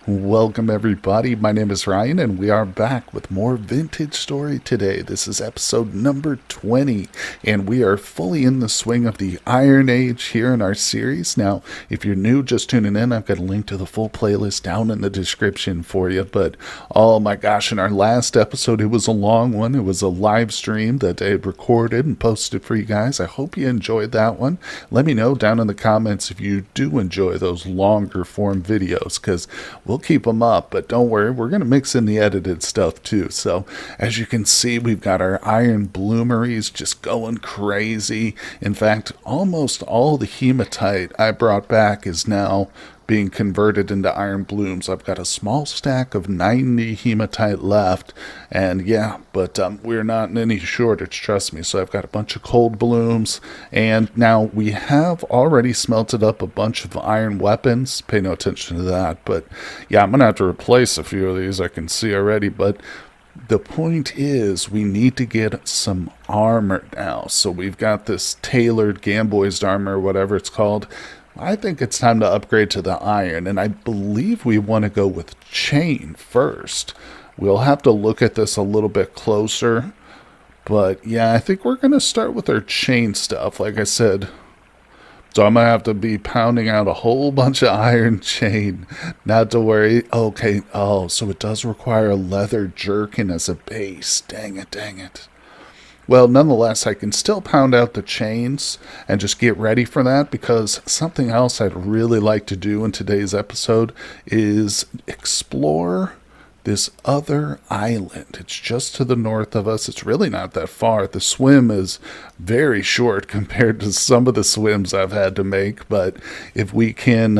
Welcome everybody, my name is Ryan and we are back with more vintage story today. This is episode number 20 and we are fully in the swing of the Iron Age here in our series. Now, if you're new, just tuning in, I've got a link to the full playlist down in the description for you. But oh my gosh, in our last episode, it was a long one. It was a live stream that I had recorded and posted for you guys. I hope you enjoyed that one. Let me know down in the comments if you do enjoy those longer form videos, because we'll keep them up, but don't worry, we're going to mix in the edited stuff too. So as you can see, we've got our iron bloomeries just going crazy. In fact, almost all the hematite I brought back is now being converted into iron blooms. I've got a small stack of 90 hematite left, and yeah, but we're not in any shortage, trust me. So I've got a bunch of cold blooms, and now we have already smelted up a bunch of iron weapons. Pay no attention to that, but yeah, I'm gonna have to replace a few of these, I can see already. But the point is, we need to get some armor now. So we've got this tailored gamboized armor, whatever it's called. I think it's time to upgrade to the iron, and I believe we want to go with chain first. We'll have to look at this a little bit closer, but yeah, I think we're going to start with our chain stuff, like I said. So I'm going to have to be pounding out a whole bunch of iron chain, not to worry. Okay, oh, so it does require a leather jerkin as a base. Dang it, dang it. Well, nonetheless, I can still pound out the chains and just get ready for that, because something else I'd really like to do in today's episode is explore this other island. It's just to the north of us. It's really not that far. The swim is very short compared to some of the swims I've had to make, but if we can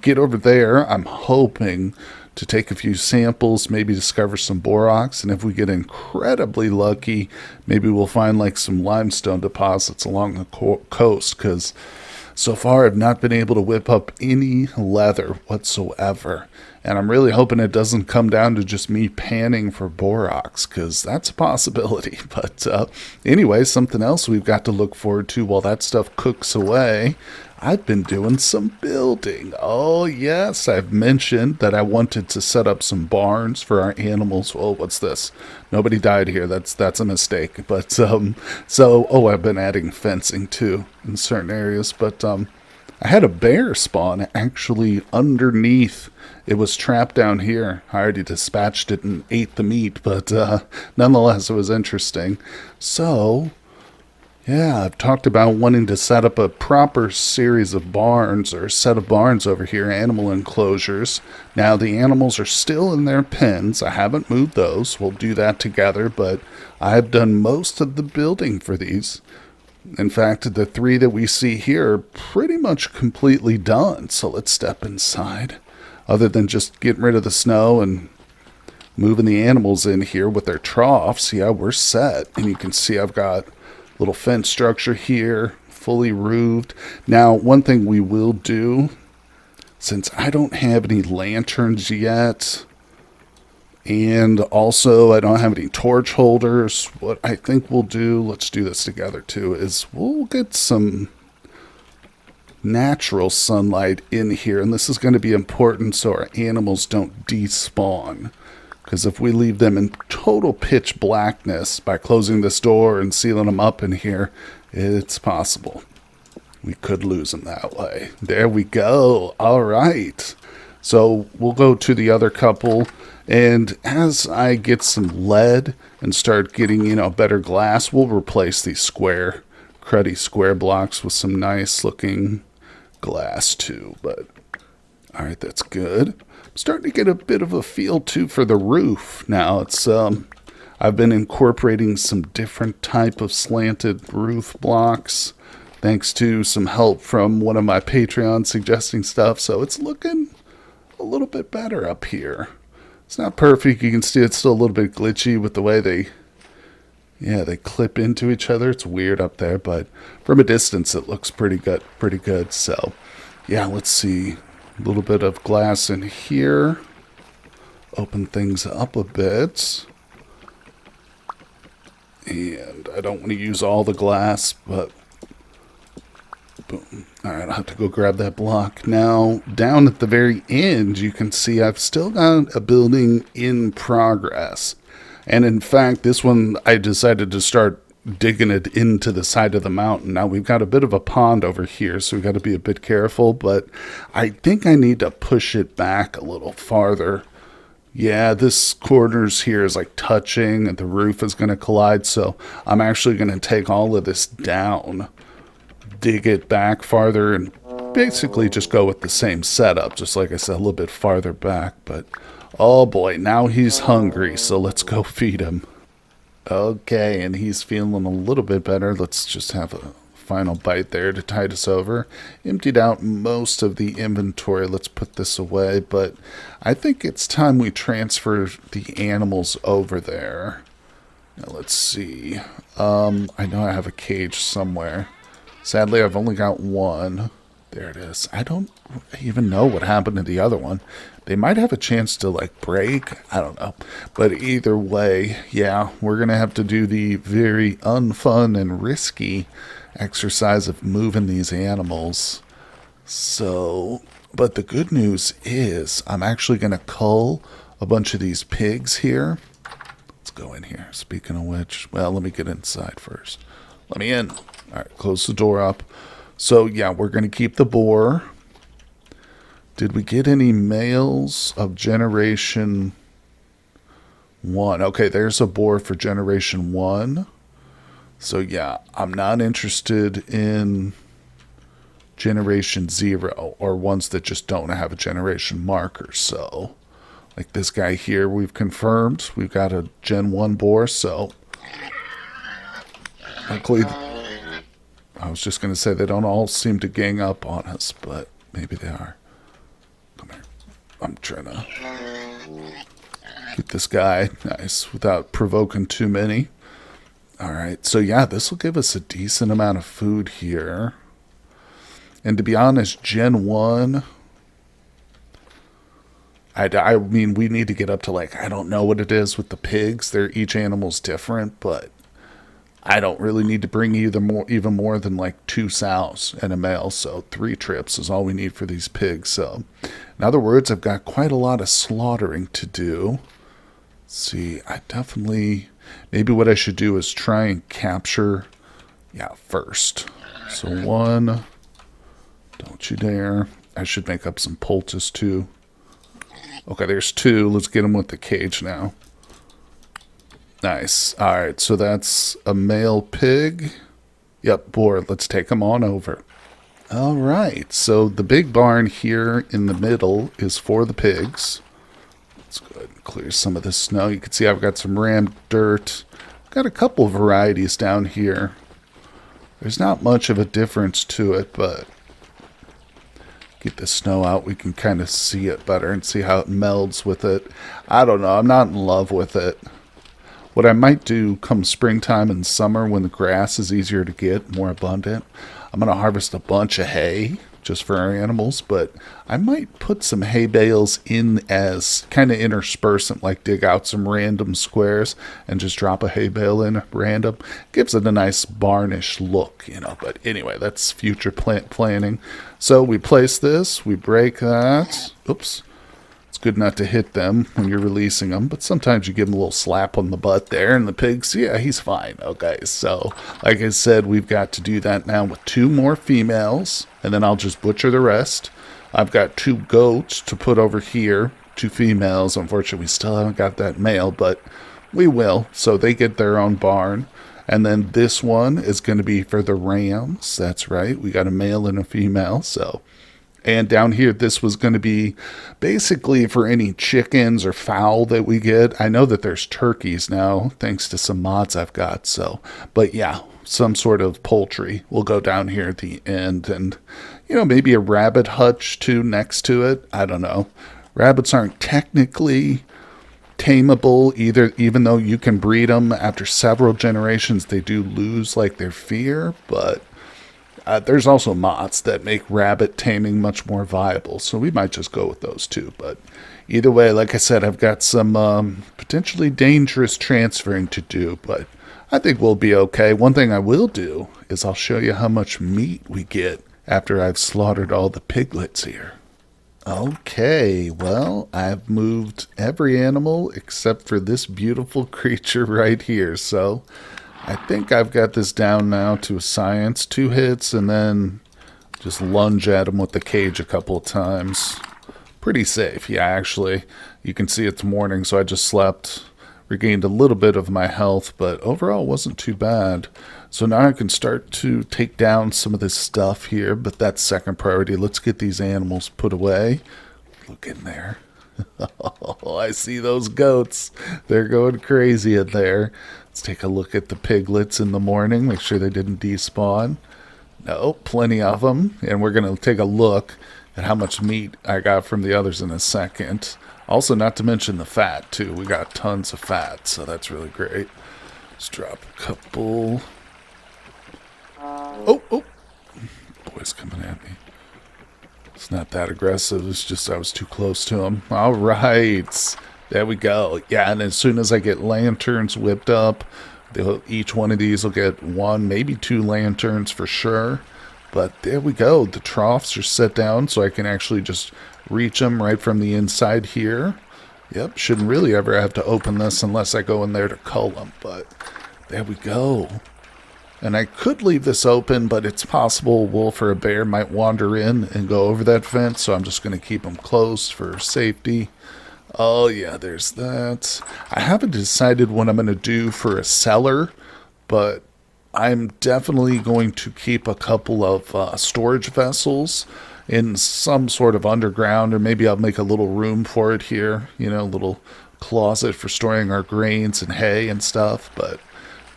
get over there, I'm hoping to take a few samples, maybe discover some borax, and if we get incredibly lucky, maybe we'll find like some limestone deposits along the coast, because so far I've not been able to whip up any leather whatsoever. And I'm really hoping it doesn't come down to just me panning for borax, because that's a possibility. But anyway, something else we've got to look forward to while that stuff cooks away. I've been doing some building. Oh yes, I've mentioned that I wanted to set up some barns for our animals. Oh, what's this? Nobody died here. That's a mistake. But I've been adding fencing too in certain areas. But I had a bear spawn actually underneath. It was trapped down here. I already dispatched it and ate the meat, but nonetheless, it was interesting. So yeah, I've talked about wanting to set up a proper series of barns, or set of barns over here, animal enclosures. Now, the animals are still in their pens. I haven't moved those. We'll do that together, but I've done most of the building for these. In fact, the 3 that we see here are pretty much completely done. So let's step inside. Other than just getting rid of the snow and moving the animals in here with their troughs, yeah, we're set. And you can see I've got little fence structure here, fully roofed. Now, one thing we will do, since I don't have any lanterns yet, and also I don't have any torch holders, what I think we'll do, let's do this together too, is we'll get some natural sunlight in here. And this is going to be important so our animals don't despawn. Because if we leave them in total pitch blackness by closing this door and sealing them up in here, it's possible we could lose them that way. There we go. All right. So we'll go to the other couple. And as I get some lead and start getting, better glass, we'll replace these cruddy square blocks with some nice looking glass too. But all right, that's good. Starting to get a bit of a feel too for the roof now. It's I've been incorporating some different type of slanted roof blocks, thanks to some help from one of my Patreons suggesting stuff. So it's looking a little bit better up here. It's not perfect. You can see it's still a little bit glitchy with the way they clip into each other. It's weird up there, but from a distance it looks pretty good. So yeah, let's see. A little bit of glass in here. Open things up a bit. And I don't want to use all the glass, but All right, I'll have to go grab that block. Now, down at the very end, you can see I've still got a building in progress. And in fact, this one, I decided to start digging it into the side of the mountain. Now, we've got a bit of a pond over here, so we've got to be a bit careful. But I think I need to push it back a little farther. Yeah, this corners here is like touching, and the roof is going to collide. So I'm actually going to take all of this down, dig it back farther, and basically just go with the same setup, just like I said, a little bit farther back. But oh boy, now he's hungry, so let's go feed him. Okay, and he's feeling a little bit better. Let's just have a final bite there to tide us over. Emptied out most of the inventory. Let's put this away, but I think it's time we transfer the animals over there. Now let's see. I know I have a cage somewhere. Sadly, I've only got one. There it is. I don't even know what happened to the other one. They might have a chance to, like, break. I don't know. But either way, yeah, we're going to have to do the very unfun and risky exercise of moving these animals. So, but the good news is I'm actually going to cull a bunch of these pigs here. Let's go in here. Speaking of which, well, let me get inside first. Let me in. All right, close the door up. So, yeah, we're going to keep the boar. Did we get any males of generation 1? Okay, there's a boar for generation 1. So, yeah, I'm not interested in generation 0 or ones that just don't have a generation marker. So, like this guy here, we've confirmed. We've got a Gen 1 boar, so luckily, I was just going to say they don't all seem to gang up on us, but maybe they are. Come here. I'm trying to get this guy nice without provoking too many. All right, so yeah, this will give us a decent amount of food here. And to be honest, Gen 1, I mean, we need to get up to, like, I don't know what it is with the pigs. Each animal's different, but I don't really need to bring even more than like 2 sows and a male. So 3 trips is all we need for these pigs. So in other words, I've got quite a lot of slaughtering to do. Let's see, maybe what I should do is try and capture, first. So 1, don't you dare. I should make up some poultice too. Okay, there's 2. Let's get them with the cage now. Nice. All right, so that's a male pig. Yep, boar. Let's take them on over. All right, so the big barn here in the middle is for the pigs. Let's go ahead and clear some of the snow. You can see I've got some rammed dirt. Got a couple varieties down here. There's not much of a difference to it, but get the snow out, we can kind of see it better and see how it melds with it. I don't know. I'm not in love with it. What I might do come springtime and summer when the grass is easier to get, more abundant, I'm going to harvest a bunch of hay just for our animals, but I might put some hay bales in as kind of interspersant, like dig out some random squares and just drop a hay bale in random. Gives it a nice barnish look, but anyway, that's future planning. So we place this, we break that. Oops. It's good not to hit them when you're releasing them, but sometimes you give them a little slap on the butt there, and the pigs, yeah, he's fine. Okay, so like I said, we've got to do that now with 2 more females, and then I'll just butcher the rest. I've got 2 goats to put over here, 2 females. Unfortunately, we still haven't got that male, but we will, so they get their own barn. And then this one is going to be for the rams. That's right, we got a male and a female, so... And down here, this was going to be basically for any chickens or fowl that we get. I know that there's turkeys now, thanks to some mods I've got. So, but yeah, some sort of poultry will go down here at the end. And, maybe a rabbit hutch too next to it. I don't know. Rabbits aren't technically tameable either, even though you can breed them after several generations. They do lose like their fear, but... there's also mods that make rabbit taming much more viable, so we might just go with those 2. But either way, like I said, I've got some potentially dangerous transferring to do, but I think we'll be okay. One thing I will do is I'll show you how much meat we get after I've slaughtered all the piglets here. Okay, well, I've moved every animal except for this beautiful creature right here, so I think I've got this down now to a science. 2 hits and then just lunge at him with the cage a couple of times. Pretty safe. Yeah, actually, you can see it's morning, so I just slept, regained a little bit of my health, but overall wasn't too bad. So now I can start to take down some of this stuff here, but that's second priority. Let's get these animals put away. Look in there. Oh, I see those goats. They're going crazy in there. Let's take a look at the piglets in the morning, make sure they didn't despawn. No, plenty of them, and we're going to take a look at how much meat I got from the others in a second. Also, not to mention the fat, too. We got tons of fat, so that's really great. Let's drop a couple. Oh, boy's coming at me. It's not that aggressive. It's just I was too close to him. All right. There we go. Yeah, and as soon as I get lanterns whipped up, each one of these will get 1, maybe 2 lanterns for sure. But there we go. The troughs are set down so I can actually just reach them right from the inside here. Yep, shouldn't really ever have to open this unless I go in there to cull them. But there we go. And I could leave this open, but it's possible a wolf or a bear might wander in and go over that fence, so I'm just going to keep them closed for safety. Oh, yeah, there's that. I haven't decided what I'm going to do for a cellar, but I'm definitely going to keep a couple of storage vessels in some sort of underground, or maybe I'll make a little room for it here, you know, a little closet for storing our grains and hay and stuff, but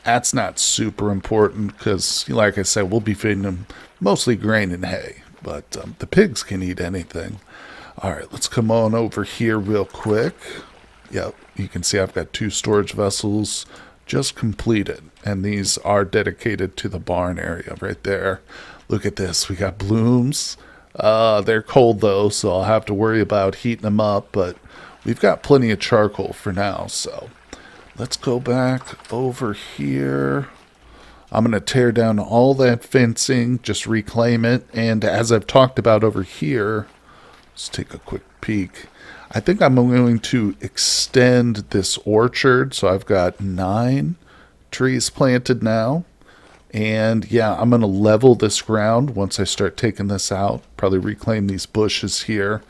that's not super important because, like I said, we'll be feeding them mostly grain and hay, but the pigs can eat anything. All right, let's come on over here real quick. Yep, you can see I've got 2 storage vessels just completed, and these are dedicated to the barn area right there. Look at this. We got blooms. They're cold, though, so I'll have to worry about heating them up, but we've got plenty of charcoal for now, so let's go back over here. I'm going to tear down all that fencing, just reclaim it. And as I've talked about over here, let's take a quick peek. I think I'm going to extend this orchard. So I've got 9 trees planted now. And yeah, I'm going to level this ground once I start taking this out. Probably reclaim these bushes here.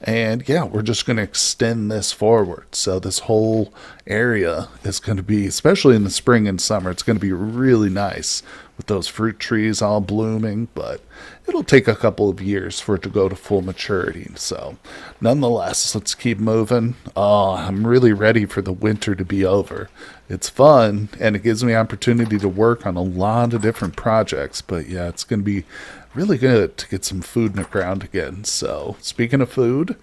And yeah, we're just going to extend this forward. So this whole area is going to be, especially in the spring and summer, it's going to be really nice with those fruit trees all blooming. But it'll take a couple of years for it to go to full maturity. So nonetheless, let's keep moving. Oh, I'm really ready for the winter to be over. It's fun, and it gives me opportunity to work on a lot of different projects. But yeah, it's going to be really good to get some food in the ground again. So speaking of food,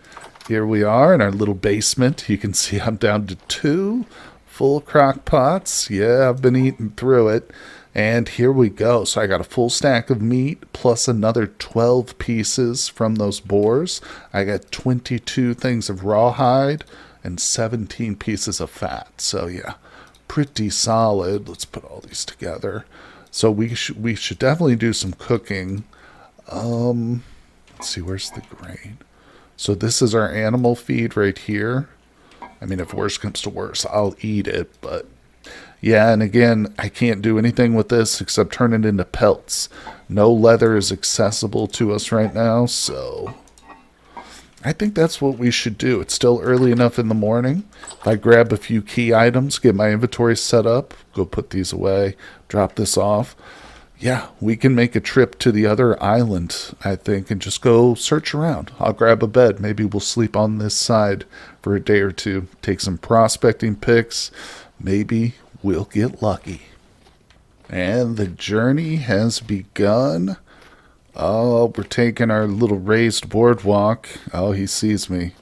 here we are in our little basement. You can see I'm down to 2 full crock pots. Yeah, I've been eating through it. And here we go. So I got a full stack of meat plus another 12 pieces from those boars. I got 22 things of rawhide and 17 pieces of fat. So yeah, pretty solid. Let's put all these together. So we should definitely do some cooking. Let's see, where's the grain? So this is our animal feed right here. I mean, if worse comes to worse, I'll eat it, but yeah, and again, I can't do anything with this except turn it into pelts. No leather is accessible to us right now, so I think that's what we should do. It's still early enough in the morning. If I grab a few key items, get my inventory set up, go put these away, drop this off. Yeah, we can make a trip to the other island, I think, and just go search around. I'll grab a bed. Maybe we'll sleep on this side for a day or two. Take some prospecting pics. Maybe we'll get lucky. And the journey has begun. Oh, we're taking our little raised boardwalk. Oh, he sees me.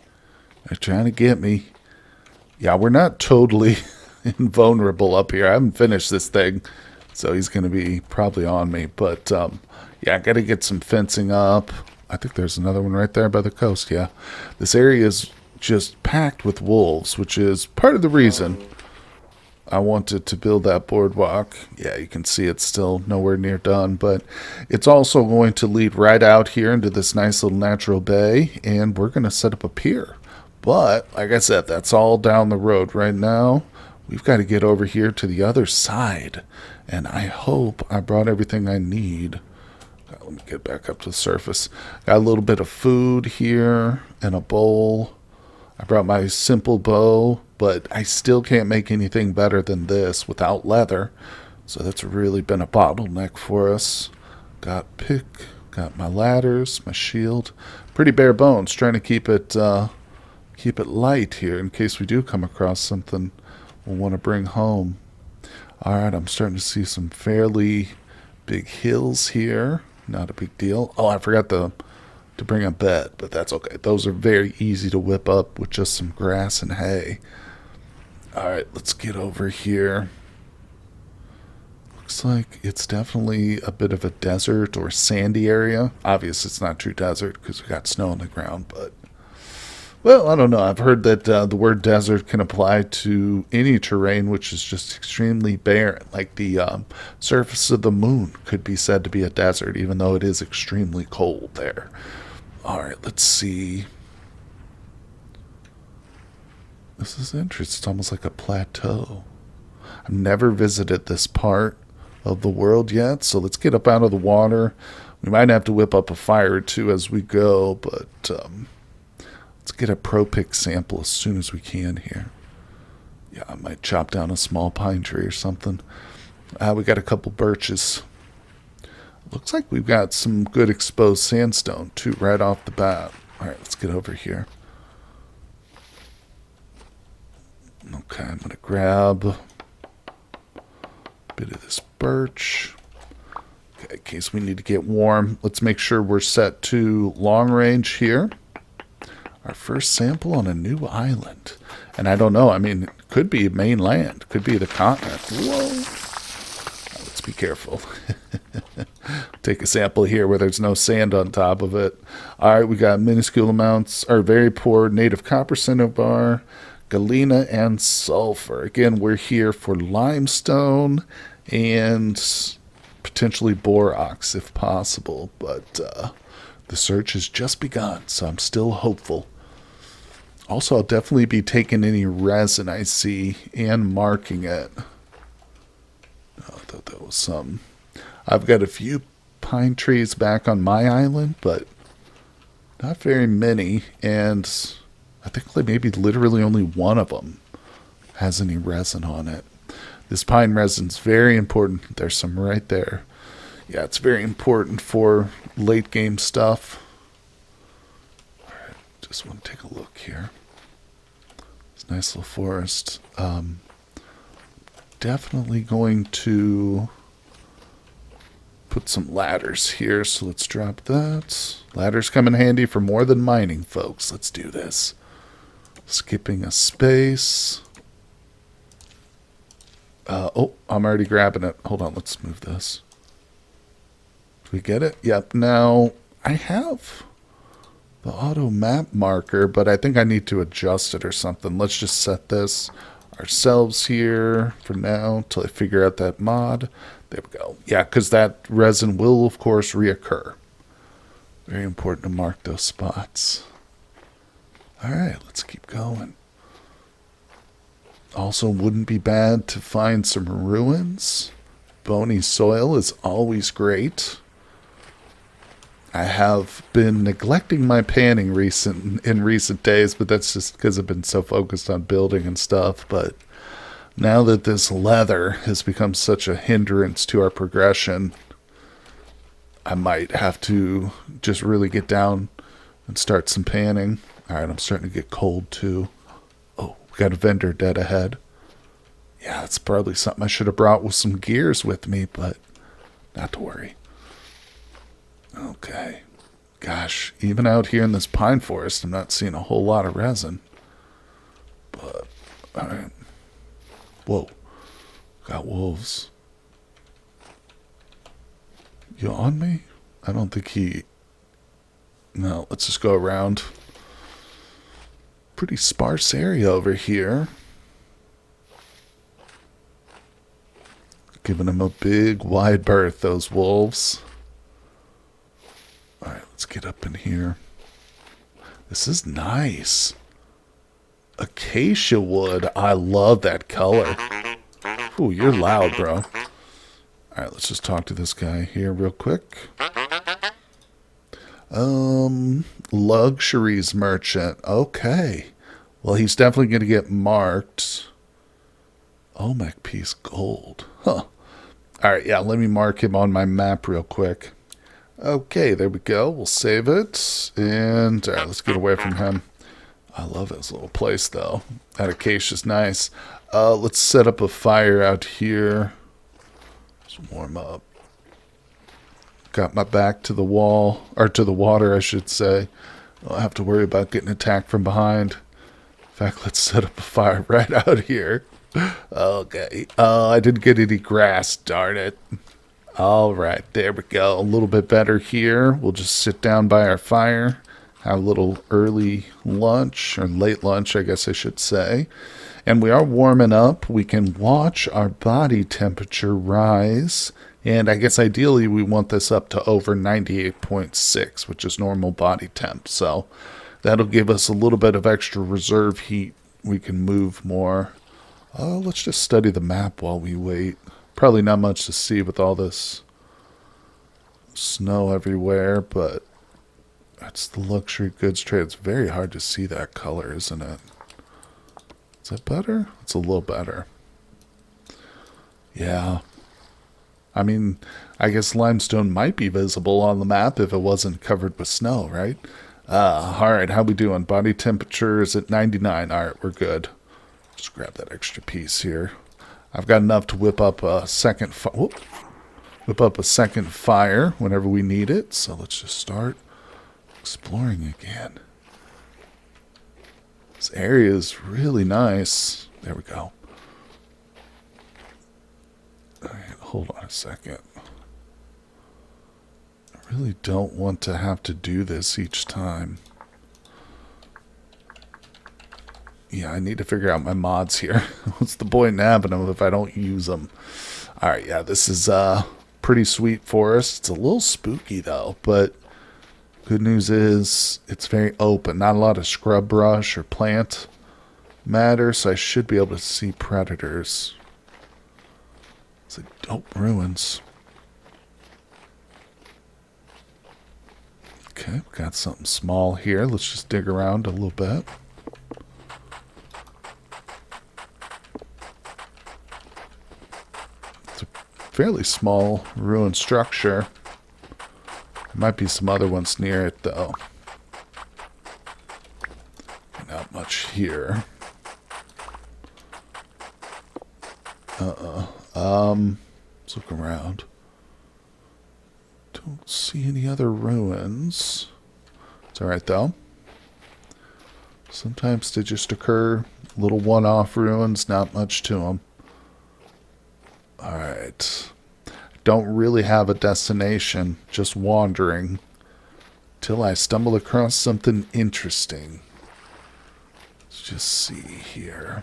They're trying to get me. Yeah, we're not totally invulnerable up here. I haven't finished this thing, so he's going to be probably on me. But, yeah, I got to get some fencing up. I think there's another one right there by the coast, yeah. This area is just packed with wolves, which is part of the reason. I wanted to build that boardwalk. Yeah, you can see it's still nowhere near done, but it's also going to lead right out here into this nice little natural bay, and we're going to set up a pier. But, like I said, that's all down the road. Right now, we've got to get over here to the other side, and I hope I brought everything I need. Let me get back up to the surface. Got a little bit of food here and a bowl. I brought my simple bow, but I still can't make anything better than this without leather. So that's really been a bottleneck for us. Got pick, got my ladders, my shield. Pretty bare bones, trying to keep it light here in case we do come across something we'll want to bring home. Alright, I'm starting to see some fairly big hills here. Not a big deal. Oh, I forgot to bring a bed, but that's okay. Those are very easy to whip up with just some grass and hay. Alright, let's get over here. Looks like it's definitely a bit of a desert or sandy area. Obviously, it's not true desert because we got snow on the ground, but well, I don't know. I've heard that the word desert can apply to any terrain which is just extremely barren. Like the surface of the moon could be said to be a desert, even though it is extremely cold there. Alright, let's see. This is interesting. It's almost like a plateau. I've never visited this part of the world yet, so let's get up out of the water. We might have to whip up a fire or two as we go, but let's get a pro pick sample as soon as we can here. Yeah, I might chop down a small pine tree or something. We got a couple birches. Looks like we've got some good exposed sandstone too right off the bat. Alright, let's get over here. Okay, I'm going to grab a bit of this birch. Okay, in case we need to get warm. Let's make sure we're set to long range here. Our first sample on a new island. And I don't know, I mean, it could be mainland. Could be the continent. Whoa. Let's be careful. Take a sample here where there's no sand on top of it. Alright, we got minuscule amounts, or very poor native copper cinnabar, galena, and sulfur. Again, we're here for limestone and potentially borax if possible. But the search has just begun, so I'm still hopeful. Also, I'll definitely be taking any resin I see and marking it. Oh, I thought that was some. I've got a few pine trees back on my island, but not very many. And I think like maybe literally only one of them has any resin on it. This pine resin's very important. There's some right there. Yeah, it's very important for late game stuff. Alright, just want to take a look here. It's a nice little forest. Definitely going to put some ladders here, so let's drop that. Ladders come in handy for more than mining, folks. Let's do this. Skipping a space. Oh, I'm already grabbing it. Hold on, let's move this. Do we get it? Yep. Now, I have the auto map marker, but I think I need to adjust it or something. Let's just set this ourselves here for now until I figure out that mod. There we go. Yeah, because that resin will, of course, reoccur. Very important to mark those spots. Alright, let's keep going. Also, wouldn't be bad to find some ruins. Bony soil is always great. I have been neglecting my panning in recent days, but that's just because I've been so focused on building and stuff. But now that this leather has become such a hindrance to our progression, I might have to just really get down and start some panning. Alright, I'm starting to get cold too. Oh, we got a vendor dead ahead. Yeah, that's probably something I should have brought with some gears with me, but not to worry. Okay. Gosh, even out here in this pine forest, I'm not seeing a whole lot of resin. But, alright. Whoa. Got wolves. You on me? I don't think he... No, let's just go around. Pretty sparse area over here. Giving them a big wide berth, those wolves. All right, let's get up in here. This is nice. Acacia wood. I love that color. Ooh, you're loud, bro. All right, let's just talk to this guy here real quick. Luxuries merchant. Okay. Well, he's definitely going to get marked. Olmec piece gold. Huh. All right, yeah, let me mark him on my map real quick. Okay, there we go. We'll save it. And all right, let's get away from him. I love his little place, though. That acacia's nice. Let's set up a fire out here. Just warm up. Got my back to the wall, or to the water, I should say. I don't have to worry about getting attacked from behind. In fact, let's set up a fire right out here. Okay. I didn't get any grass, darn it. All right, there we go. A little bit better here. We'll just sit down by our fire, have a little early lunch, or late lunch, I guess I should say. And we are warming up. We can watch our body temperature rise. And I guess ideally we want this up to over 98.6, which is normal body temp. So that'll give us a little bit of extra reserve heat. We can move more. Let's just study the map while we wait. Probably not much to see with all this snow everywhere, but that's the luxury goods trade. It's very hard to see that color, isn't it? Is that better? It's a little better. Yeah. I mean, I guess limestone might be visible on the map if it wasn't covered with snow, right? Alright, how we doing? Body temperature is at 99. Alright, we're good. Just grab that extra piece here. I've got enough to whip up a second fire whenever we need it. So let's just start exploring again. This area is really nice. There we go. All right, hold on a second. I really don't want to have to do this each time. Yeah, I need to figure out my mods here. What's the point in having them if I don't use them? All right, yeah, this is pretty sweet forest. It's a little spooky, though, but good news is it's very open. Not a lot of scrub brush or plant matter, so I should be able to see predators. It's like dope ruins. Okay, we got something small here. Let's just dig around a little bit. Fairly small ruined structure. There might be some other ones near it, though. Not much here. Let's look around. Don't see any other ruins. It's alright, though. Sometimes they just occur. Little one-off ruins, not much to them. Alright. Don't really have a destination, just wandering till I stumble across something interesting. Let's just see here.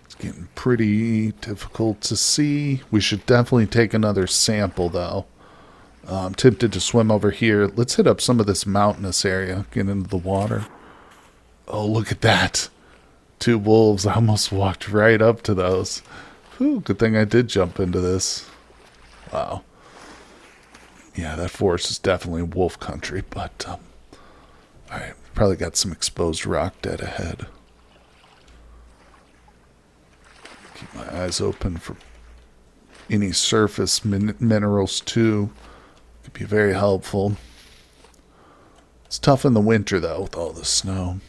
It's getting pretty difficult to see. We should definitely take another sample, though. I'm tempted to swim over here. Let's hit up some of this mountainous area, get into the water. Oh, look at that. 2 wolves. I almost walked right up to those. Whew, good thing I did jump into this. Wow. Yeah, that forest is definitely wolf country, but alright, probably got some exposed rock dead ahead. Keep my eyes open for any surface minerals too. Could be very helpful. It's tough in the winter though with all the snow.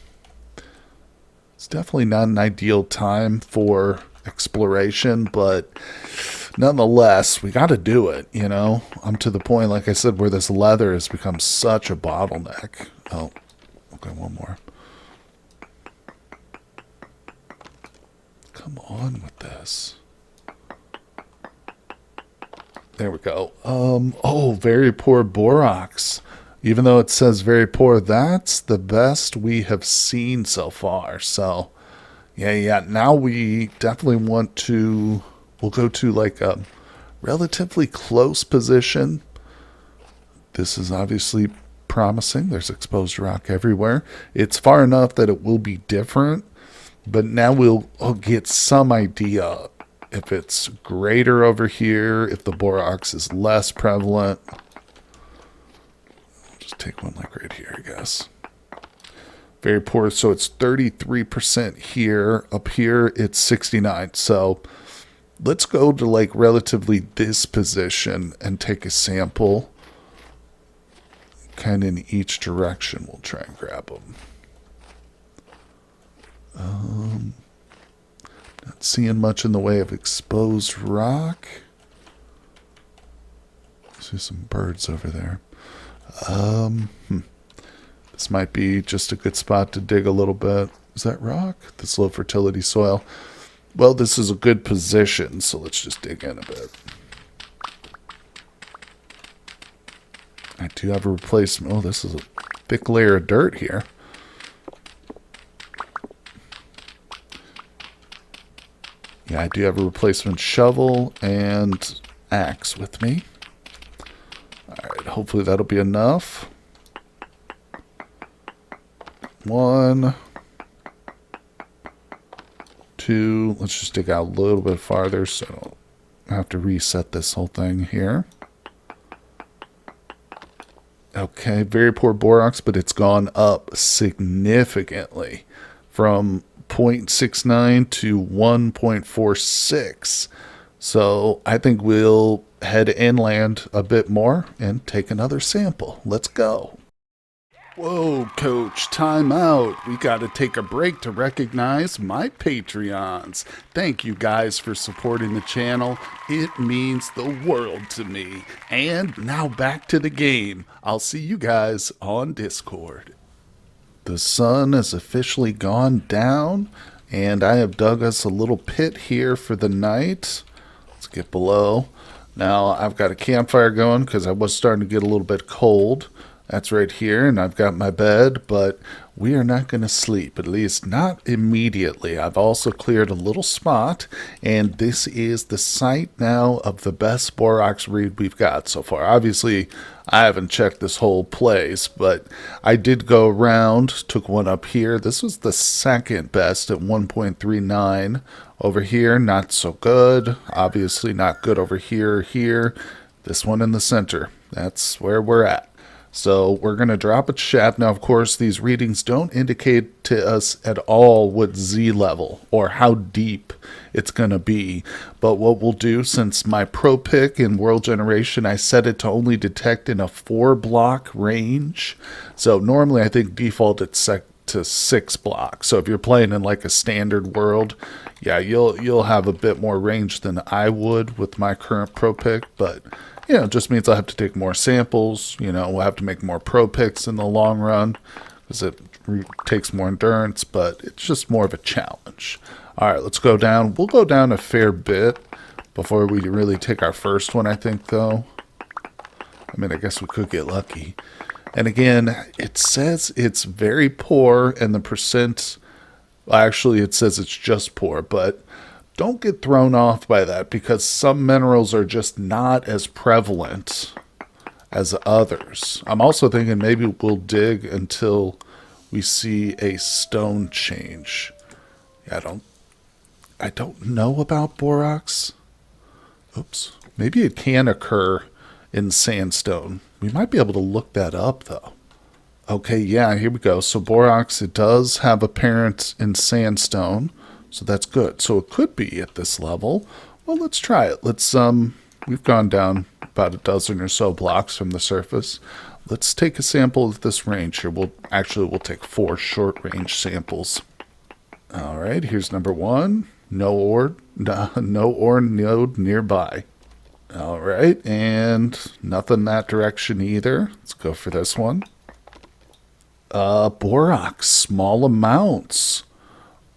It's definitely not an ideal time for exploration, but nonetheless, we got to do it, you know? I'm to the point, like I said, where this leather has become such a bottleneck. Oh, okay, one more. Come on with this. There we go. Oh, very poor borax. Even though it says very poor, that's the best we have seen so far. So, yeah. Now we definitely want to We'll go to like a relatively close position. This is obviously promising. There's exposed rock everywhere. It's far enough that it will be different, but now we'll get some idea if it's greater over here, if the borax is less prevalent. Just take one like right here, I guess. Very poor, so it's 33% here. Up here, it's 69. So let's go to like relatively this position and take a sample. Kind of in each direction. We'll try and grab them. Not seeing much in the way of exposed rock. See some birds over there. This might be just a good spot to dig a little bit. Is that rock? This low fertility soil. Well, this is a good position, so let's just dig in a bit. I do have a replacement. Oh, this is a thick layer of dirt here. Yeah, I do have a replacement shovel and axe with me. Alright, hopefully that'll be enough. 1, 2. Let's just dig out a little bit farther so I don't have to reset this whole thing here. Okay, very poor borax, but it's gone up significantly from 0.69 to 1.46. So I think we'll head inland a bit more and take another sample. Let's go. Whoa, coach, time out. We got to take a break to recognize my Patreons. Thank you guys for supporting the channel. It means the world to me. And now back to the game. I'll see you guys on Discord. The sun has officially gone down, and I have dug us a little pit here for the night. Let's get below. Now, I've got a campfire going because I was starting to get a little bit cold. That's right here, and I've got my bed, but we are not going to sleep, at least not immediately. I've also cleared a little spot, and this is the site now of the best borax reed we've got so far. Obviously, I haven't checked this whole place, but I did go around, took one up here. This was the second best at 1.39. Over here, not so good. Obviously not good over here or here. This one in the center, that's where we're at. So we're going to drop a shaft. Now, of course, these readings don't indicate to us at all what Z level or how deep it's going to be. But what we'll do, since my pro pick in World Generation, I set it to only detect in a 4-block range. So normally I think default it's set to 6 blocks. So if you're playing in like a standard world, yeah, you'll have a bit more range than I would with my current pro pick. But you know, it just means I have to take more samples. You know, we'll have to make more pro picks in the long run because it takes more endurance, but it's just more of a challenge. All right, let's go down. We'll go down a fair bit before we really take our first one, I think, though. I mean, I guess we could get lucky. And again, it says it's very poor, and the percent, well, actually, it says it's just poor, but don't get thrown off by that because some minerals are just not as prevalent as others. I'm also thinking maybe we'll dig until we see a stone change. Yeah, I don't know about borax. Oops. Maybe it can occur in sandstone. We might be able to look that up though. Okay, yeah, here we go. So borax, it does have a parent in sandstone. So that's good. So it could be at this level. Well, let's try it. Let's we've gone down about a dozen or so blocks from the surface. Let's take a sample of this range here. We'll take 4 short range samples. All right, here's number 1. No ore node nearby. All right, and nothing that direction either. Let's go for this one. Borax, small amounts.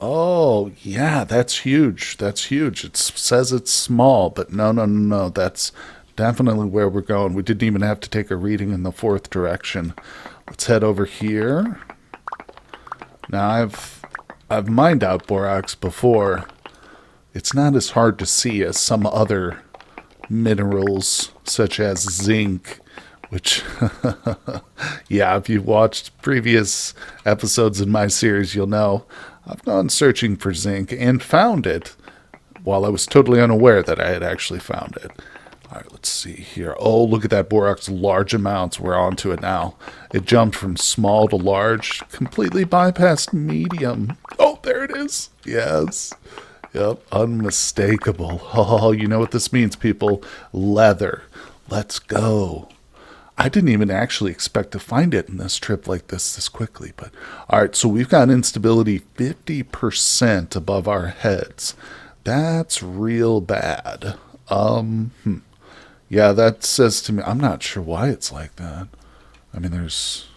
Oh, yeah, that's huge. That's huge. It says it's small, but no. That's definitely where we're going. We didn't even have to take a reading in the 4th direction. Let's head over here. Now, I've mined out borax before, It's not as hard to see as some other minerals, such as zinc, which, yeah, if you've watched previous episodes in my series, you'll know I've gone searching for zinc and found it while I was totally unaware that I had actually found it. All right, let's see here. Oh, look at that borax, large amounts. We're onto it now. It jumped from small to large, completely bypassed medium. Oh, there it is. Yes. Yep, unmistakable. Oh, you know what this means, people. Leather. Let's go. I didn't even actually expect to find it in this trip like this quickly. But all right, so we've got instability 50% above our heads. That's real bad. Yeah, that says to me, I'm not sure why it's like that. I mean, there's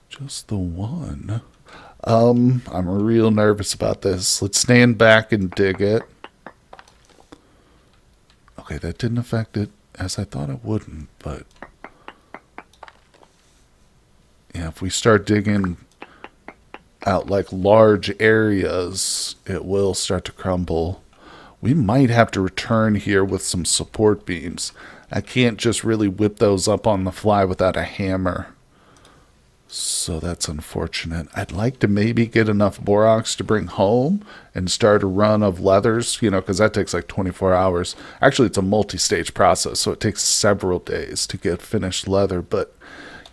just the one. I'm real nervous about this. Let's stand back and dig it. Okay, that didn't affect it as I thought it wouldn't, but yeah, if we start digging out like large areas, it will start to crumble. We might have to return here with some support beams. I can't just really whip those up on the fly without a hammer. So that's unfortunate. I'd like to maybe get enough borax to bring home and start a run of leathers, because that takes like 24 hours. Actually, it's a multi-stage process, so it takes several days to get finished leather. But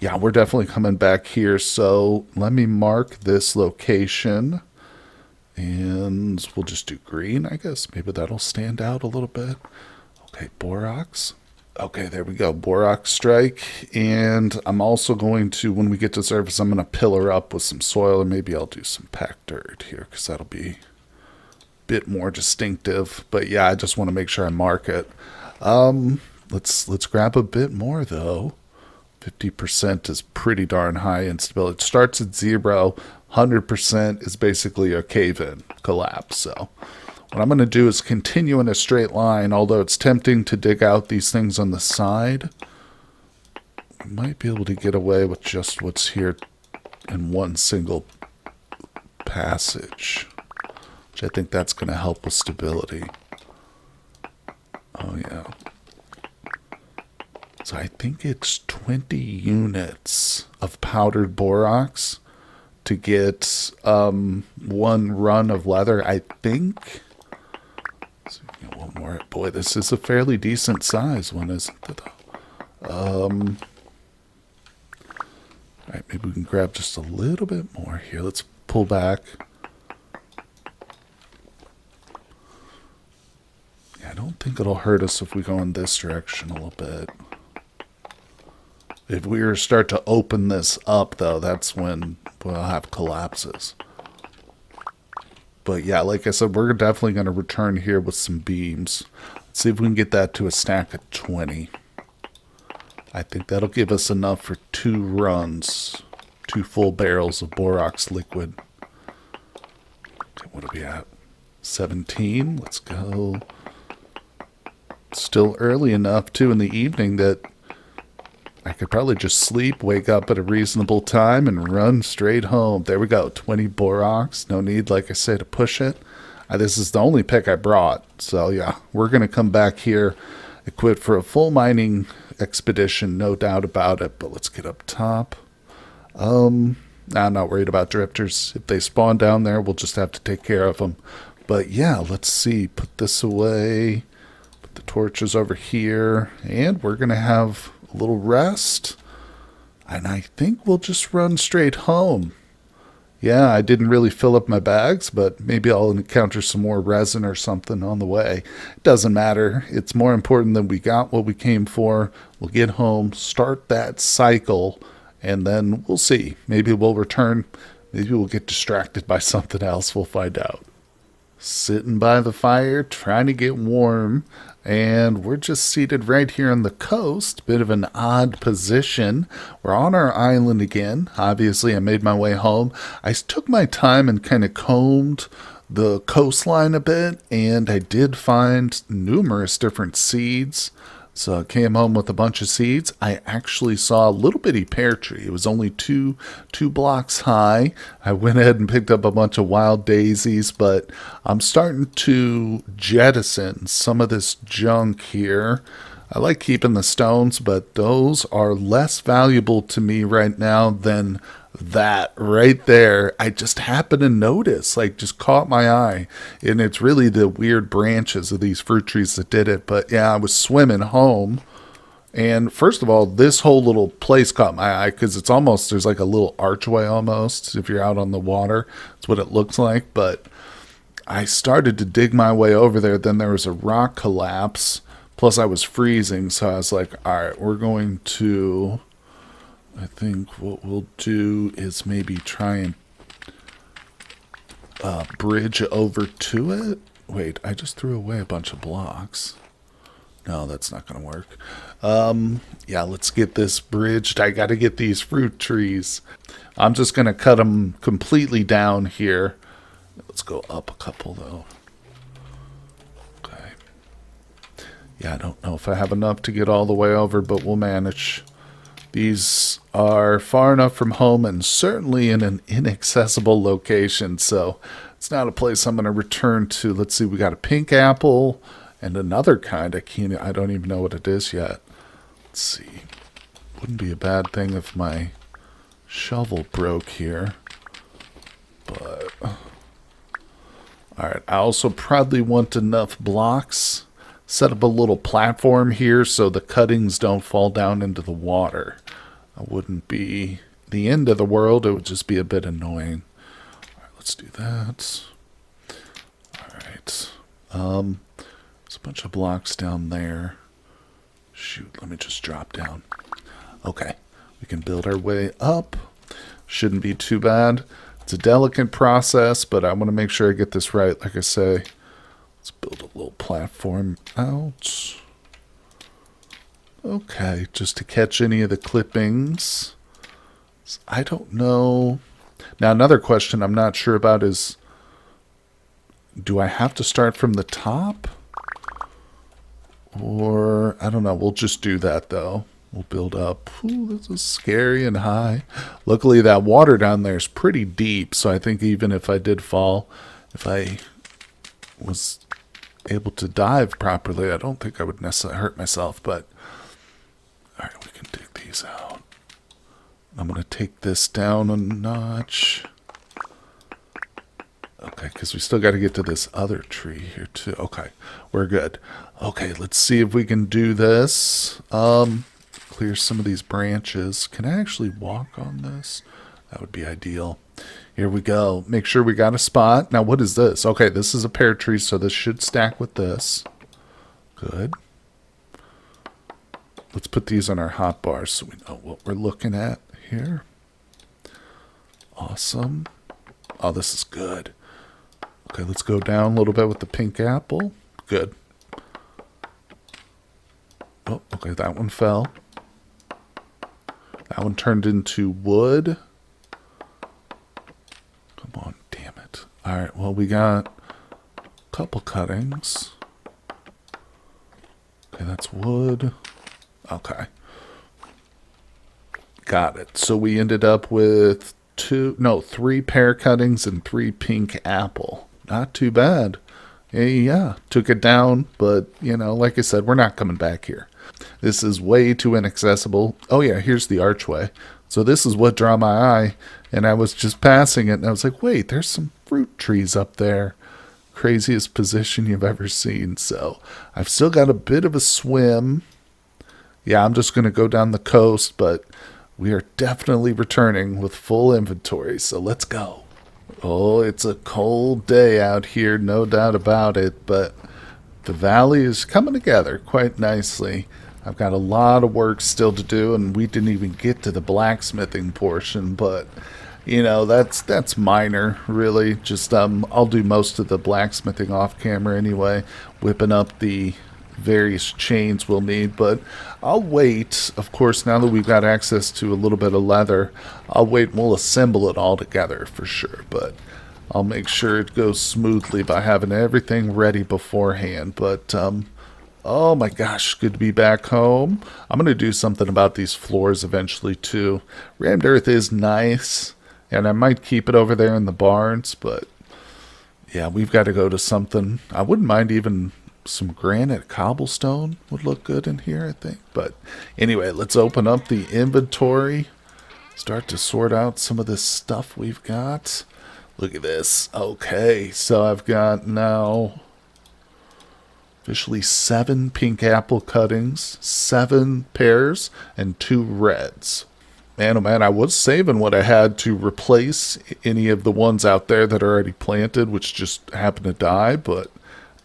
yeah, we're definitely coming back here. So let me mark this location. And we'll just do green, I guess. Maybe that'll stand out a little bit. Okay, borax. Okay, there we go. Borax strike. And I'm also going to, when we get to surface, I'm going to pillar up with some soil. And maybe I'll do some packed dirt here because that'll be a bit more distinctive. But yeah, I just want to make sure I mark it. Let's grab a bit more, though. 50% is pretty darn high instability. It starts at 0. 100% is basically a cave-in collapse. So what I'm going to do is continue in a straight line, although it's tempting to dig out these things on the side. We might be able to get away with just what's here in one single passage, which I think that's going to help with stability. Oh, yeah. So I think it's 20 units of powdered borax to get one run of leather, I think. So one more. Boy, this is a fairly decent size one, isn't it? All right, maybe we can grab just a little bit more here. Let's pull back. Yeah, I don't think it'll hurt us if we go in this direction a little bit. If we were to start to open this up, though, that's when we'll have collapses. But yeah, like I said, we're definitely going to return here with some beams. Let's see if we can get that to a stack of 20. I think that'll give us enough for 2 runs, 2 full barrels of borax liquid. Okay, what are we at? 17. Let's go. Still early enough, too, in the evening that I could probably just sleep, wake up at a reasonable time, and run straight home. There we go. 20 borax. No need, like I say, to push it. This is the only pick I brought. So, yeah, we're going to come back here, equipped for a full mining expedition, no doubt about it. But let's get up top. I'm not worried about drifters. If they spawn down there, we'll just have to take care of them. But, yeah, let's see. Put this away. Put the torches over here. And we're going to have a little rest, and I think we'll just run straight home. Yeah, I didn't really fill up my bags, but maybe I'll encounter some more resin or something on the way. It doesn't matter. It's more important that we got what we came for. We'll get home, start that cycle, and then we'll see. Maybe we'll return. Maybe we'll get distracted by something else. We'll find out. Sitting by the fire, trying to get warm. And we're just seated right here on the coast. Bit of an odd position. We're on our island again. Obviously, I made my way home. I took my time and kind of combed the coastline a bit. And I did find numerous different seeds So I came home with a bunch of seeds. I actually saw a little bitty pear tree. It was only two blocks high. I went ahead and picked up a bunch of wild daisies, but I'm starting to jettison some of this junk here. I like keeping the stones, but those are less valuable to me right now than that right there. I just happened to notice, like, just caught my eye, and it's really the weird branches of these fruit trees that did it. But yeah, I was swimming home, and first of all, this whole little place caught my eye because it's almost, there's like a little archway almost if you're out on the water. That's what it looks like. But I started to dig my way over there. Then there was a rock collapse, plus I was freezing, so I was like, all right, we're going to, I think what we'll do is maybe try and bridge over to it. Wait, I just threw away a bunch of blocks. No, that's not going to work. Yeah, let's get this bridged. I got to get these fruit trees. I'm just going to cut them completely down here. Let's go up a couple, though. Okay. Yeah, I don't know if I have enough to get all the way over, but we'll manage. These are far enough from home and certainly in an inaccessible location, so it's not a place I'm going to return to. Let's see, we got a pink apple and another kind. I don't even know what it is yet. Let's see. Wouldn't be a bad thing if my shovel broke here, but alright, I also probably want enough blocks. Set up a little platform here so the cuttings don't fall down into the water. It wouldn't be the end of the world. It would just be a bit annoying. All right, let's do that. All right. There's a bunch of blocks down there. Shoot, let me just drop down. Okay, we can build our way up. Shouldn't be too bad. It's a delicate process, but I want to make sure I get this right, like I say. Let's build a little platform out. Okay, just to catch any of the clippings. I don't know. Now, another question I'm not sure about is, do I have to start from the top? Or, I don't know, we'll just do that, though. We'll build up. Ooh, this is scary and high. Luckily, that water down there is pretty deep, so I think even if I did fall, if I was able to dive properly, I don't think I would necessarily hurt myself. But all right, we can dig these out. I'm going to take this down a notch. Okay, because we still got to get to this other tree here too. Okay, we're good. Okay, let's see if we can do this. Clear some of these branches. Can I actually walk on this? That would be ideal. Here we go. Make sure we got a spot. Now, what is this? Okay, this is a pear tree, so this should stack with this. Good. Let's put these on our hot bars so we know what we're looking at here. Awesome. Oh, this is good. Okay, let's go down a little bit with the pink apple. Good. Oh, okay, that one fell. That one turned into wood. Come on, damn it. Alright, well, we got a couple cuttings. Okay, that's wood. Okay. Got it. So we ended up with 3 pear cuttings and 3 pink apple. Not too bad. Yeah, took it down, but, you know, like I said, we're not coming back here. This is way too inaccessible. Oh, yeah, here's the archway. So this is what drew my eye, and I was just passing it, and I was like, wait, there's some fruit trees up there. Craziest position you've ever seen. So I've still got a bit of a swim. Yeah, I'm just going to go down the coast, but we are definitely returning with full inventory, so let's go. Oh, it's a cold day out here, no doubt about it, but the valley is coming together quite nicely. I've got a lot of work still to do, and we didn't even get to the blacksmithing portion, but, you know, that's minor, really. Just, I'll do most of the blacksmithing off camera anyway, whipping up the various chains we'll need, but I'll wait. Of course, now that we've got access to a little bit of leather, I'll wait and we'll assemble it all together for sure, but I'll make sure it goes smoothly by having everything ready beforehand. But Oh my gosh, good to be back home. I'm going to do something about these floors eventually too. Rammed earth is nice, and I might keep it over there in the barns, but yeah, we've got to go to something. I wouldn't mind even some granite cobblestone would look good in here, I think. But anyway, let's open up the inventory. Start to sort out some of this stuff we've got. Look at this. Okay, so I've got now officially 7 pink apple cuttings, 7 pears, and 2 reds. Man, oh man, I was saving what I had to replace any of the ones out there that are already planted, which just happened to die. But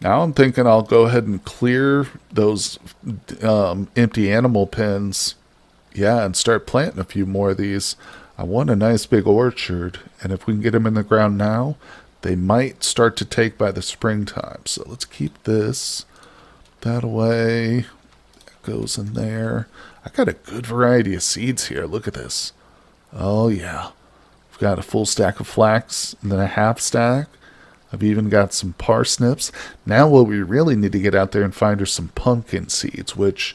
now I'm thinking I'll go ahead and clear those empty animal pens. Yeah, and start planting a few more of these. I want a nice big orchard, and if we can get them in the ground now, they might start to take by the springtime. So let's keep this that away. That goes in there. I got a good variety of seeds here. Look at this. Oh yeah. I've got a full stack of flax and then a half stack. I've even got some parsnips. Now what we really need to get out there and find are some pumpkin seeds, which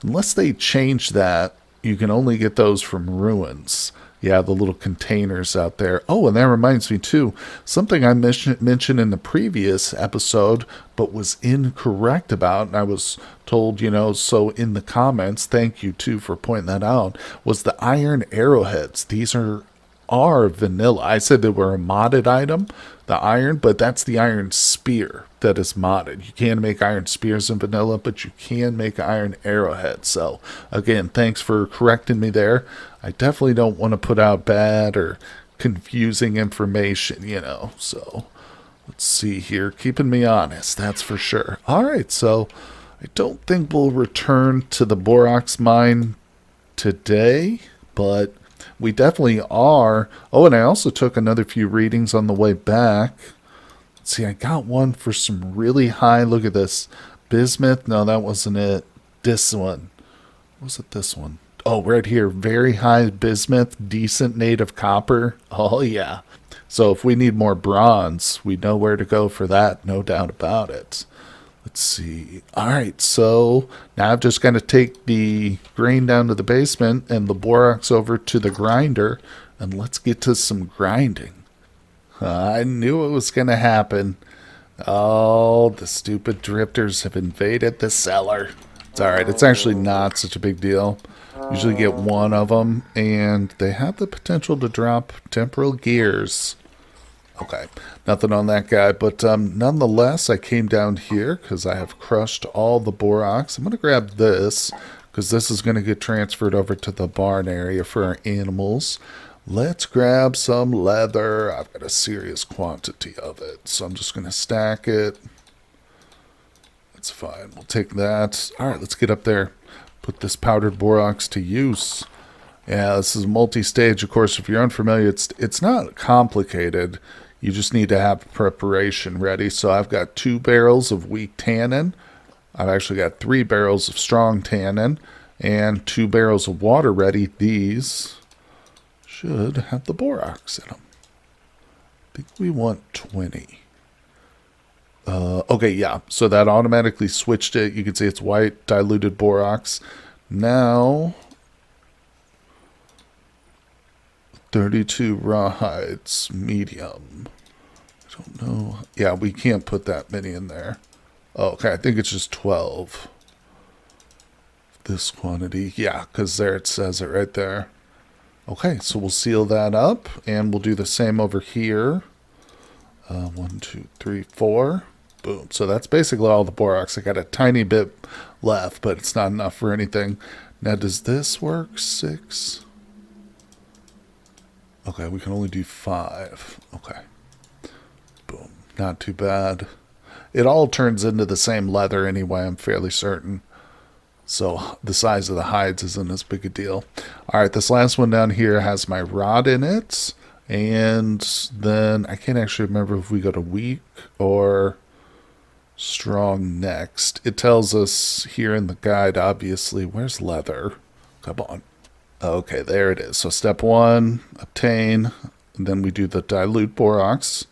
unless they change that, you can only get those from ruins. Yeah, the little containers out there. Oh, and that reminds me too, something I mentioned in the previous episode, but was incorrect about, and I was told, so in the comments, thank you too for pointing that out, was the iron arrowheads. These are vanilla. I said they were a modded item, the iron, but that's the iron spear that is modded. You can make iron spears in vanilla, but you can make iron arrowheads. So again, thanks for correcting me there. I definitely don't want to put out bad or confusing information, so let's see here. Keeping me honest, that's for sure. All right, so I don't think we'll return to the borax mine today, but we definitely are. Oh, and I also took another few readings on the way back. Let's see, I got one for some really high, look at this, bismuth. No, that wasn't it. This one. Was it this one? Oh, right here, very high bismuth, decent native copper. Oh, yeah. So if we need more bronze, we know where to go for that, no doubt about it. Let's see. All right, so now I've just got to take the grain down to the basement and the borax over to the grinder, and let's get to some grinding. I knew it was going to happen. Oh, the stupid drifters have invaded the cellar. It's all right. It's actually not such a big deal. Usually get one of them, and they have the potential to drop temporal gears. Okay, nothing on that guy, but nonetheless, I came down here because I have crushed all the borax. I'm going to grab this because this is going to get transferred over to the barn area for our animals. Let's grab some leather. I've got a serious quantity of it, so I'm just going to stack it. That's fine. We'll take that. All right, let's get up there. Put this powdered borax to use. Yeah, this is multi-stage. Of course, if you're unfamiliar, it's not complicated. You just need to have preparation ready. So I've got 2 barrels of weak tannin. I've actually got 3 barrels of strong tannin and 2 barrels of water ready. These should have the borax in them. I think we want 20. Okay, yeah. So that automatically switched it. You can see it's white diluted borax. Now 32 rawhides, medium. I don't know. Yeah, we can't put that many in there. Oh, okay, I think it's just 12. This quantity. Yeah, because there it says it right there. Okay, so we'll seal that up, and we'll do the same over here. 1, 2, 3, 4. Boom. So that's basically all the borax. I got a tiny bit left, but it's not enough for anything. Now, does this work? 6? Okay, we can only do 5. Okay. Boom. Not too bad. It all turns into the same leather anyway, I'm fairly certain. So the size of the hides isn't as big a deal. All right, this last one down here has my rod in it. And then I can't actually remember if we go to weak or strong next. It tells us here in the guide, obviously. Where's leather? Come on. Okay, there it is. So step 1, obtain. And then we do the dilute borax.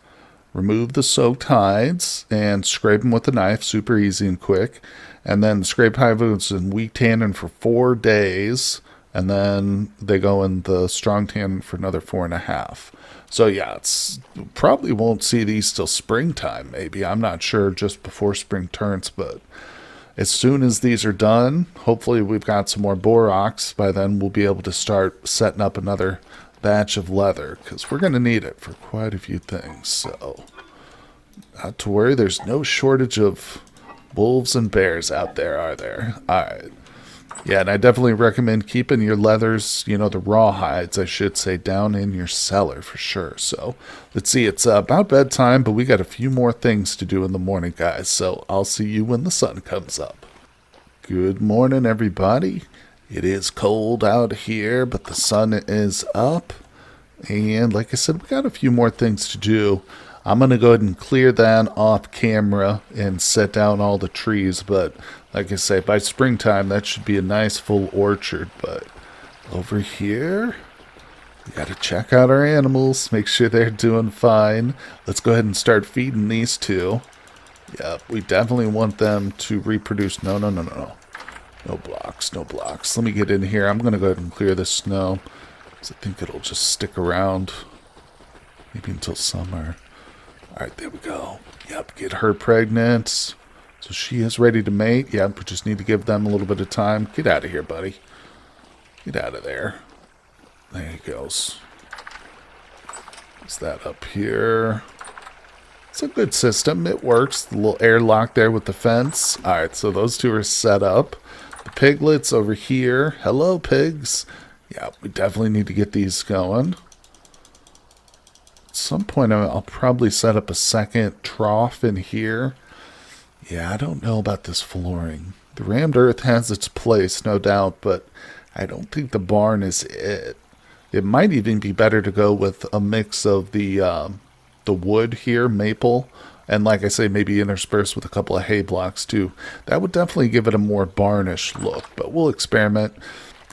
remove the soaked hides and scrape them with a knife, super easy and quick. And then the scraped hides in weak tannin for 4 days, and then they go in the strong tannin for another 4.5. So yeah, it's probably won't see these till springtime, maybe. I'm not sure, just before spring turns, but as soon as these are done, hopefully we've got some more borax. By then we'll be able to start setting up another batch of leather, because we're going to need it for quite a few things. So not to worry, there's no shortage of wolves and bears out there, are there? Alright. Yeah, and I definitely recommend keeping your leathers, the raw hides, I should say, down in your cellar for sure. So, let's see, it's about bedtime, but we got a few more things to do in the morning, guys. So, I'll see you when the sun comes up. Good morning, everybody. It is cold out here, but the sun is up. And like I said, we got a few more things to do. I'm going to go ahead and clear that off camera and set down all the trees, but like I say, by springtime that should be a nice full orchard. But over here, we got to check out our animals, make sure they're doing fine. Let's go ahead and start feeding these two. Yep, we definitely want them to reproduce. No. No blocks, no blocks. Let me get in here. I'm going to go ahead and clear the snow, because I think it'll just stick around maybe until summer. Alright, there we go. Yep, get her pregnant. So she is ready to mate. Yep, we just need to give them a little bit of time. Get out of here, buddy. Get out of there. There he goes. What's that up here? It's a good system. It works. The little airlock there with the fence. Alright, so those two are set up. The piglets over here. Hello, pigs. Yeah, we definitely need to get these going. At some point, I'll probably set up a second trough in here. Yeah, I don't know about this flooring. The rammed earth has its place, no doubt, but I don't think the barn is it. It might even be better to go with a mix of the wood here, maple, and like I say, maybe interspersed with a couple of hay blocks too. That would definitely give it a more barnish look, but we'll experiment.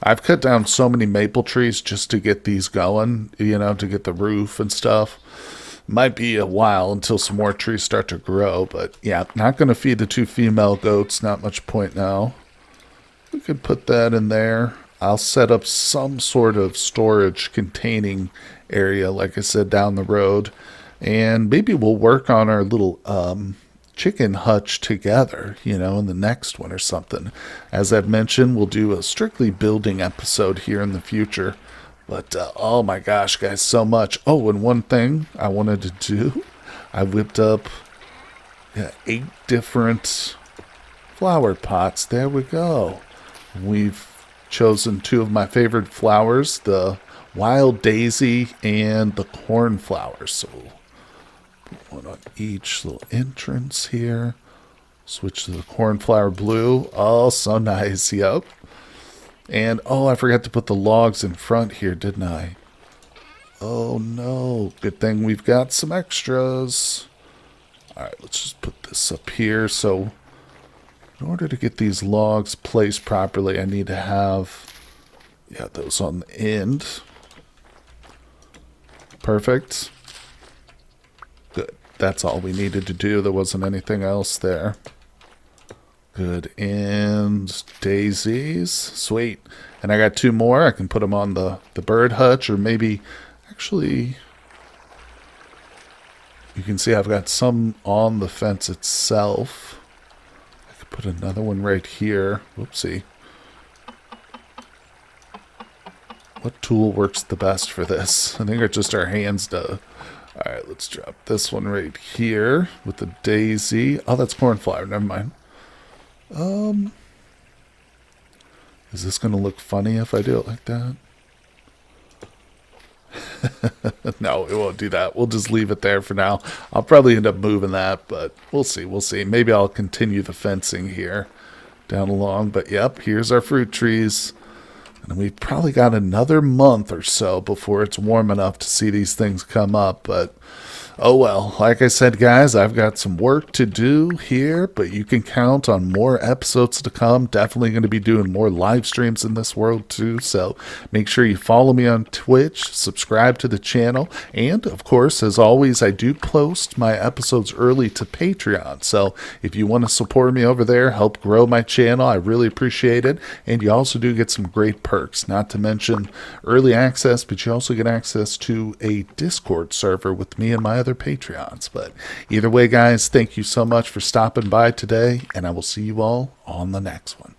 I've cut down so many maple trees just to get these going, to get the roof and stuff. Might be a while until some more trees start to grow, but yeah, not going to feed the 2 female goats, not much point now. We could put that in there. I'll set up some sort of storage containing area, like I said, down the road. And maybe we'll work on our little chicken hutch together, in the next one or something. As I've mentioned, we'll do a strictly building episode here in the future. But, oh my gosh, guys, so much. Oh, and one thing I wanted to do, I whipped up 8 different flower pots. There we go. We've chosen 2 of my favorite flowers, the wild daisy and the cornflower. So put one on each little entrance here. Switch to the cornflower blue. Oh, so nice. Yep. And, oh, I forgot to put the logs in front here, didn't I? Oh, no. Good thing we've got some extras. Alright, let's just put this up here. So, in order to get these logs placed properly, I need to have, those on the end. Perfect. Good. That's all we needed to do. There wasn't anything else there. Good. And daisies. Sweet. And I got 2 more. I can put them on the bird hutch, or maybe, actually, you can see I've got some on the fence itself. I could put another one right here. Whoopsie. What tool works the best for this? I think it's just our hands to... Alright, let's drop this one right here with the daisy. Oh, that's cornflower. Never mind. Is this going to look funny if I do it like that? No, it won't do that. We'll just leave it there for now. I'll probably end up moving that, but we'll see. We'll see. Maybe I'll continue the fencing here down along. But yep, here's our fruit trees. And we've probably got another month or so before it's warm enough to see these things come up. But Oh well, like I said, guys, I've got some work to do here, but you can count on more episodes to come. Definitely going to be doing more live streams in this world too, so make sure you follow me on Twitch, subscribe to the channel, and of course, as always, I do post my episodes early to Patreon, so if you want to support me over there, help grow my channel, I really appreciate it, and you also do get some great perks, not to mention early access, but you also get access to a Discord server with me and my other Patreons. But either way, guys, thank you so much for stopping by today, and I will see you all on the next one.